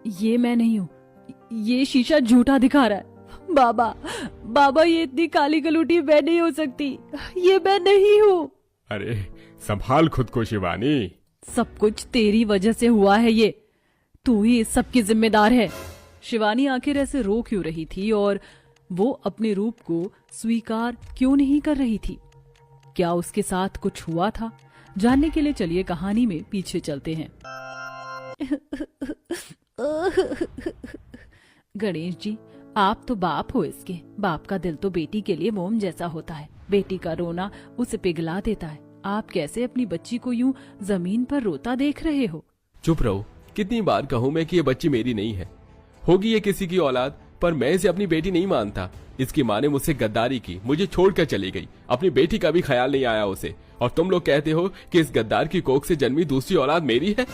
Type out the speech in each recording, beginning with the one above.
ये मैं नहीं हूँ, ये शीशा झूठा दिखा रहा है। बाबा बाबा, ये इतनी काली कलूटी मैं नहीं हो सकती, ये मैं नहीं हूँ। अरे संभाल खुद को शिवानी। सब कुछ तेरी वजह से हुआ है, ये तू ही इस सब की जिम्मेदार है। शिवानी आखिर ऐसे रो क्यों रही थी और वो अपने रूप को स्वीकार क्यों नहीं कर रही थी? क्या उसके साथ कुछ हुआ था? जानने के लिए चलिए कहानी में पीछे चलते हैं। गणेश जी, आप तो बाप हो इसके। बाप का दिल तो बेटी के लिए मोम जैसा होता है। बेटी का रोना उसे पिघला देता है। आप कैसे अपनी बच्ची को यूं जमीन पर रोता देख रहे हो? चुप रहो। कितनी बार कहूं मैं कि ये बच्ची मेरी नहीं है, होगी ये किसी की औलाद, पर मैं इसे अपनी बेटी नहीं मानता। इसकी माँ ने मुझसे गद्दारी की, मुझे छोड़कर चली गई, अपनी बेटी का भी ख्याल नहीं आया उसे। और तुम लोग कहते हो कि इस गद्दार की कोख से जन्मी दूसरी औलाद मेरी है।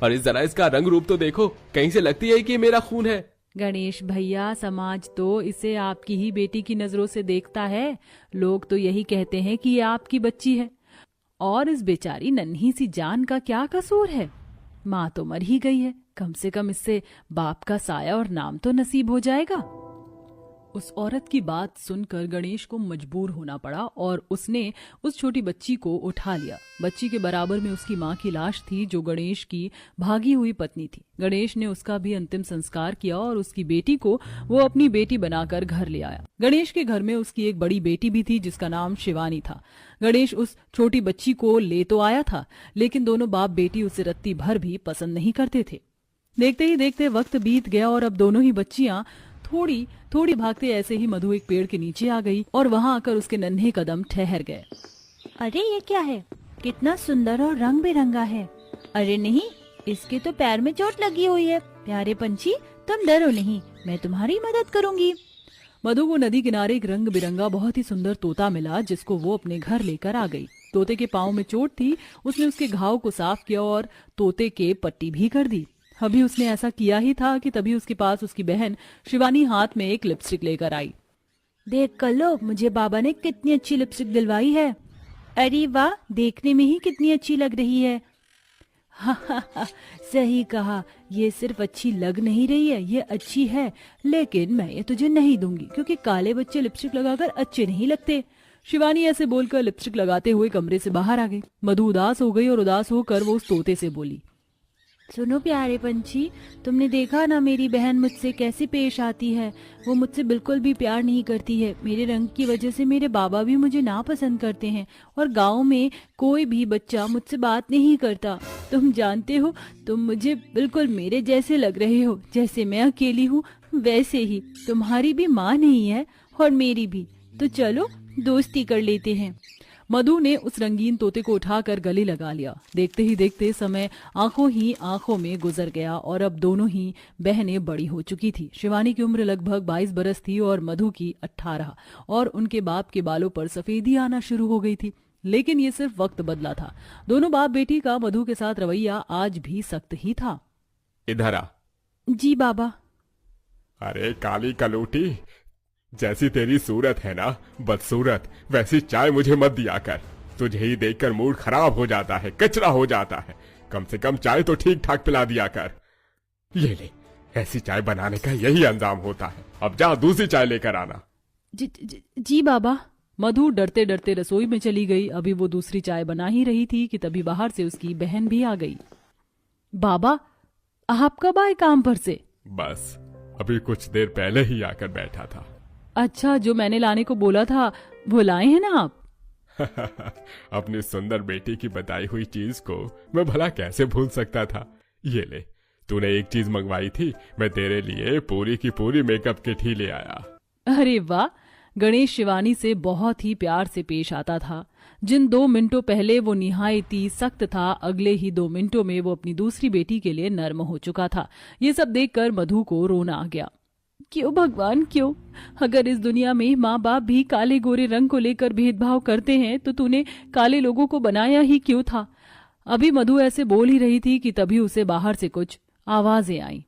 और इस जरा इसका रंग रूप तो देखो, कहीं से लगती है कि ये मेरा खून है। गणेश भैया, समाज तो इसे आपकी ही बेटी की नजरों से देखता है। लोग तो यही कहते हैं कि ये आपकी बच्ची है, और इस बेचारी नन्ही सी जान का क्या कसूर है? माँ तो मर ही गई है, कम से कम इससे बाप का साया और नाम तो नसीब हो जाएगा। उस औरत की बात सुनकर गणेश को मजबूर होना पड़ा और उसने उस छोटी बच्ची को उठा लिया। बच्ची के बराबर में उसकी माँ की लाश थी, जो गणेश की भागी हुई पत्नी थी। गणेश ने उसका भी अंतिम संस्कार किया और उसकी बेटी को वो अपनी बेटी बनाकर घर ले आया। गणेश के घर में उसकी एक बड़ी बेटी भी थी जिसका नाम शिवानी था। गणेश उस छोटी बच्ची को ले तो आया था, लेकिन दोनों बाप बेटी उसे रत्ती भर भी पसंद नहीं करते थे। देखते ही देखते वक्त बीत गया और अब दोनों ही बच्चियां थोड़ी थोड़ी भागते ऐसे ही मधु एक पेड़ के नीचे आ गई और वहां आकर उसके नन्हे कदम ठहर गए। अरे ये क्या है? कितना सुंदर और रंग बिरंगा है। अरे नहीं, इसके तो पैर में चोट लगी हुई है। प्यारे पंछी, तुम डरो नहीं, मैं तुम्हारी मदद करूंगी। मधु को नदी किनारे एक रंग बिरंगा बहुत ही सुंदर तोता मिला, जिसको वो अपने घर लेकर आ गई। तोते के पाँव में चोट थी, उसने उसके घाव को साफ किया और तोते के पट्टी भी कर दी। अभी उसने ऐसा किया ही था कि तभी उसके पास उसकी बहन शिवानी हाथ में एक लिपस्टिक लेकर आई। देख कर लो, मुझे बाबा ने कितनी अच्छी लिपस्टिक दिलवाई है। अरे वाह, देखने में ही कितनी अच्छी लग रही है। हा, सही कहा, ये सिर्फ अच्छी लग नहीं रही है, ये अच्छी है। लेकिन मैं ये तुझे नहीं दूंगी, क्योंकि काले बच्चे लिपस्टिक लगाकर अच्छे नहीं लगते। शिवानी ऐसे बोलकर लिपस्टिक लगाते हुए कमरे से बाहर आ गई। मधु उदास हो गई और उदास होकर वो उस तोते से बोली, सुनो प्यारे पंछी, तुमने देखा ना मेरी बहन मुझसे कैसे पेश आती है। वो मुझसे बिल्कुल भी प्यार नहीं करती है। मेरे रंग की वजह से मेरे बाबा भी मुझे नापसंद करते हैं और गांव में कोई भी बच्चा मुझसे बात नहीं करता। तुम जानते हो, तुम मुझे बिल्कुल मेरे जैसे लग रहे हो। जैसे मैं अकेली हूँ वैसे ही तुम्हारी भी माँ नहीं है और मेरी भी। तो चलो दोस्ती कर लेते हैं। मधु ने उस रंगीन तोते को उठाकर गले लगा लिया। देखते ही देखते समय आंखों ही आंखों में गुजर गया और अब दोनों ही बहनें बड़ी हो चुकी थी। शिवानी की उम्र लगभग 22 बरस थी और मधु की 18, और उनके बाप के बालों पर सफेदी आना शुरू हो गई थी। लेकिन ये सिर्फ वक्त बदला था। दोनों बाप बेटी का मधु के साथ रवैया आज भी सख्त ही था। इधर आ। जी बाबा। अरे काली कलूटी, जैसी तेरी सूरत है ना बदसूरत, वैसी चाय मुझे मत दिया कर। तुझे ही देखकर मूड खराब हो जाता है, कचरा हो जाता है। कम से कम चाय तो ठीक ठाक पिला दिया कर। ये ले, ऐसी चाय बनाने का यही अंजाम होता है। अब जा दूसरी चाय लेकर आना। जी बाबा। मधु डरते डरते रसोई में चली गई। अभी वो दूसरी चाय बना ही रही थी कि तभी बाहर से उसकी बहन भी आ गई। बाबा, आप कब आए काम पर से? बस अभी कुछ देर पहले ही आकर बैठा था। अच्छा, जो मैंने लाने को बोला था वो लाए हैं ना आप? अपनी सुंदर बेटी की बताई हुई चीज को मैं भला कैसे भूल सकता था। ये ले, तूने एक चीज मंगवाई थी, मैं तेरे लिए पूरी की पूरी मेकअप किट ही ले आया। अरे वाह! गणेश शिवानी से बहुत ही प्यार से पेश आता था। जिन 2 मिनटों पहले वो निहायती सख्त था, अगले ही 2 मिनटों में वो अपनी दूसरी बेटी के लिए नर्म हो चुका था। ये सब देखकर मधु को रोना आ गया। क्यों भगवान क्यों? अगर इस दुनिया में माँ बाप भी काले गोरे रंग को लेकर भेदभाव करते हैं तो तूने काले लोगों को बनाया ही क्यों था? अभी मधु ऐसे बोल ही रही थी कि तभी उसे बाहर से कुछ आवाजें आई।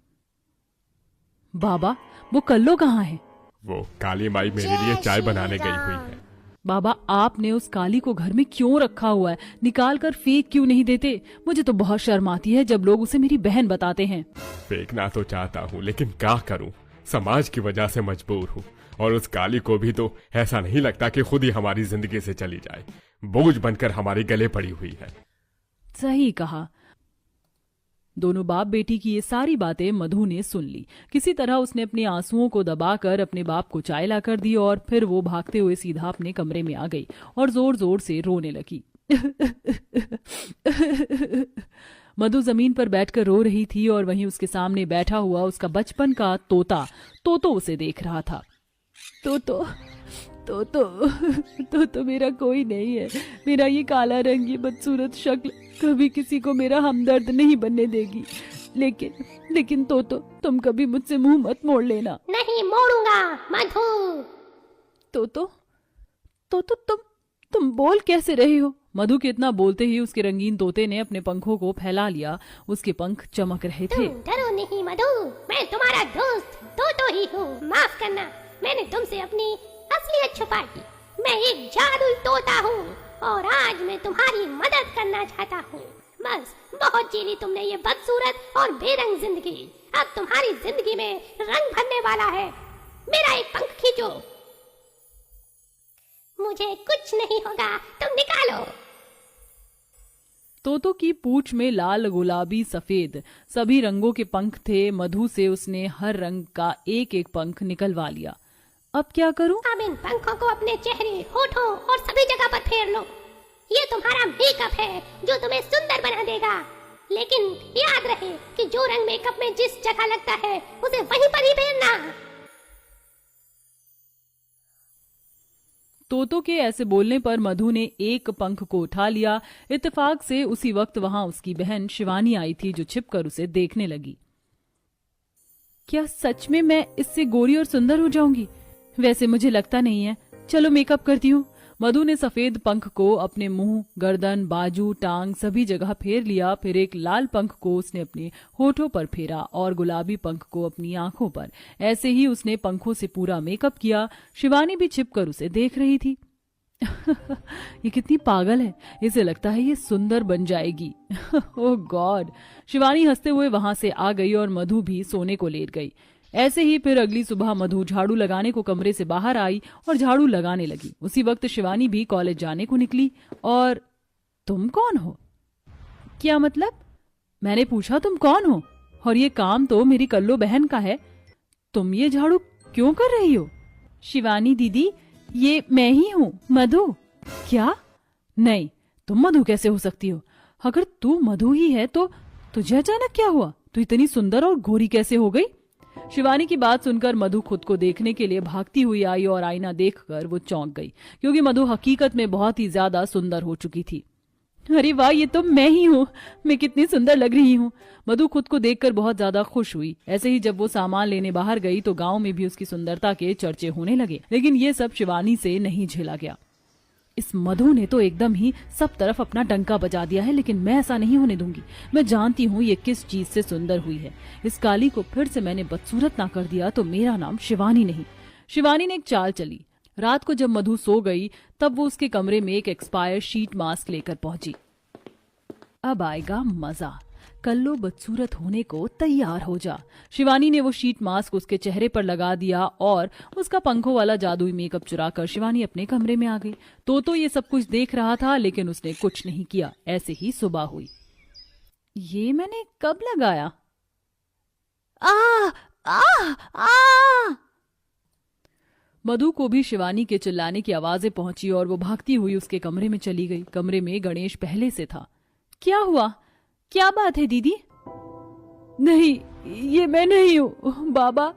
बाबा, वो कल्लो कहाँ है? वो काली माई मेरे लिए चाय बनाने गई हुई है। बाबा आपने उस काली को घर में क्यों रखा हुआ है? निकाल कर फेंक क्यों नहीं देते? मुझे तो बहुत शर्म आती है जब लोग उसे मेरी बहन बताते हैं। फेंकना तो चाहता हूँ लेकिन क्या करूँ, समाज की वजह से मजबूर हूँ। और उस काली को भी तो ऐसा नहीं लगता कि खुद ही हमारी जिंदगी से चली जाए, बोझ बनकर हमारे गले पड़ी हुई है। सही कहा। दोनों बाप बेटी की ये सारी बातें मधु ने सुन ली। किसी तरह उसने अपने आंसुओं को दबाकर अपने बाप को चाय लाकर दी और फिर वो भागते हुए सीधा अपने कमरे में आ गई और जोर जोर से रोने लगी। मधु जमीन पर बैठकर रो रही थी और वहीं उसके सामने बैठा हुआ उसका बचपन का तोतो उसे देख रहा था। तो मेरा कोई नहीं है। मेरा ये काला रंग, ये बदसूरत शक्ल कभी किसी को मेरा हमदर्द नहीं बनने देगी। लेकिन तो तुम कभी मुझसे मुंह मत मोड़ लेना। नहीं मोड़ूंगा मधु। तो तुम बोल कैसे रहे हो? मधु के इतना बोलते ही उसके रंगीन तोते ने अपने पंखों को फैला लिया। उसके पंख चमक रहे थे। तुम डरो नहीं मधु, मैं तुम्हारा दोस्त तो ही हूँ। माफ करना, मैंने तुमसे अपनी असलियत छुपाई। मैं एक जादुई तोता हूँ और आज मैं तुम्हारी मदद करना चाहता हूँ। बस बहुत जी ली तुमने ये बदसूरत और बेरंग जिंदगी। अब तुम्हारी जिंदगी में रंग भरने वाला है। मेरा एक पंख खींचो। मुझे कुछ नहीं होगा, तुम निकालो। तोतों की पूंछ में लाल, गुलाबी, सफेद सभी रंगों के पंख थे। मधु से उसने हर रंग का एक एक पंख निकलवा लिया। अब क्या करूं? अब इन पंखों को अपने चेहरे, होठों और सभी जगह पर फेर लो। ये तुम्हारा मेकअप है जो तुम्हें सुंदर बना देगा। लेकिन याद रहे कि जो रंग मेकअप में जिस जगह लगता है उसे वहीं पर ही फेरना। तोतों के ऐसे बोलने पर मधु ने एक पंख को उठा लिया। इत्तेफाक से उसी वक्त वहां उसकी बहन शिवानी आई थी जो छिपकर उसे देखने लगी। क्या सच में मैं इससे गोरी और सुंदर हो जाऊंगी? वैसे मुझे लगता नहीं है। चलो मेकअप करती हूँ। मधु ने सफेद पंख को अपने मुंह, गर्दन, बाजू, टांग सभी जगह फेर लिया। फिर एक लाल पंख को उसने अपने होठों पर फेरा और गुलाबी पंख को अपनी आंखों पर। ऐसे ही उसने पंखों से पूरा मेकअप किया। शिवानी भी छिपकर उसे देख रही थी। ये कितनी पागल है, इसे लगता है ये सुंदर बन जाएगी। ओह गॉड। शिवानी हंसते हुए वहां से आ गई और मधु भी सोने को लेट गई। ऐसे ही फिर अगली सुबह मधु झाड़ू लगाने को कमरे से बाहर आई और झाड़ू लगाने लगी। उसी वक्त शिवानी भी कॉलेज जाने को निकली। और तुम कौन हो? क्या मतलब? मैंने पूछा तुम कौन हो? और ये काम तो मेरी कल्लो बहन का है। तुम ये झाड़ू क्यों कर रही हो? शिवानी दीदी, ये मैं ही हूँ, मधु। क्या? नहीं, तुम मधु कैसे हो सकती हो? अगर तू मधु ही है तो तुझे अचानक क्या हुआ? तू इतनी सुंदर और गोरी कैसे हो गई? शिवानी की बात सुनकर मधु खुद को देखने के लिए भागती हुई आई और आईना देखकर वो चौंक गई, क्योंकि मधु हकीकत में बहुत ही ज्यादा सुंदर हो चुकी थी। अरे वाह, ये तो मैं ही हूँ। मैं कितनी सुंदर लग रही हूँ। मधु खुद को देखकर बहुत ज्यादा खुश हुई। ऐसे ही जब वो सामान लेने बाहर गई तो गांव में भी उसकी सुंदरता के चर्चे होने लगे। लेकिन ये सब शिवानी से नहीं झेला गया। इस मधु ने तो एकदम ही सब तरफ अपना डंका बजा दिया है, लेकिन मैं ऐसा नहीं होने दूंगी। मैं जानती हूँ ये किस चीज से सुंदर हुई है। इस काली को फिर से मैंने बदसूरत ना कर दिया तो मेरा नाम शिवानी नहीं। शिवानी ने एक चाल चली। रात को जब मधु सो गई तब वो उसके कमरे में एक एक्सपायर शीट मास्क लेकर पहुंची। अब आएगा मजा। कल्लो बदसूरत होने को तैयार हो जा। शिवानी ने वो शीट मास्क उसके चेहरे पर लगा दिया और उसका पंखों वाला जादुई मेकअप चुराकर शिवानी अपने कमरे में आ गई। तो ये सब कुछ देख रहा था लेकिन उसने कुछ नहीं किया। ऐसे ही सुबह हुई। ये मैंने कब लगाया? आ आ आ मधु को भी शिवानी के चिल्लाने की आवाजें पहुंची और वो भागती हुई उसके कमरे में चली गई। कमरे में गणेश पहले से था। क्या हुआ? क्या बात है दीदी? नहीं, ये मैं नहीं हूँ बाबा।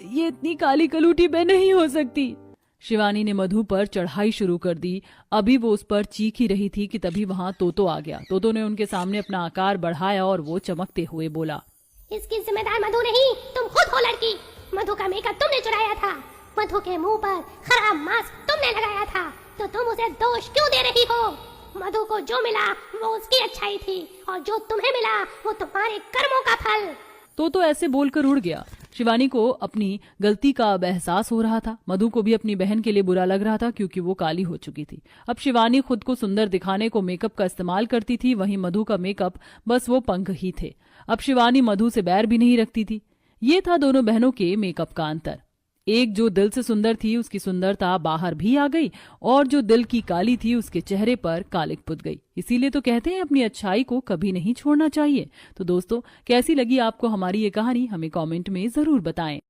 ये इतनी काली कलूटी मैं नहीं हो सकती। शिवानी ने मधु पर चढ़ाई शुरू कर दी। अभी वो उस पर चीख ही रही थी कि तभी वहां तोतो आ गया। तोतो ने उनके सामने अपना आकार बढ़ाया और वो चमकते हुए बोला, इसकी जिम्मेदार मधु नहीं, तुम खुद हो लड़की। मधु का मेकअप तुमने चुराया था। मधु के मुंह पर खराब मास्क तुमने लगाया था, तो तुम उसे दोष क्यों दे रही हो? मधु को जो मिला वो उसकी अच्छाई थी और जो तुम्हें मिला वो तुम्हारे कर्मों का फल। तो ऐसे बोलकर उड़ गया। शिवानी को अपनी गलती का अब एहसास हो रहा था। मधु को भी अपनी बहन के लिए बुरा लग रहा था क्योंकि वो काली हो चुकी थी। अब शिवानी खुद को सुंदर दिखाने को मेकअप का इस्तेमाल करती थी, वहीं मधु का मेकअप बस वो पंख ही थे। अब शिवानी मधु से बैर भी नहीं रखती थी। ये था दोनों बहनों के मेकअप का अंतर। एक जो दिल से सुंदर थी उसकी सुंदरता बाहर भी आ गई और जो दिल की काली थी उसके चेहरे पर कालिक पुत गई। इसीलिए तो कहते हैं अपनी अच्छाई को कभी नहीं छोड़ना चाहिए। तो दोस्तों, कैसी लगी आपको हमारी ये कहानी, हमें कमेंट में जरूर बताएं।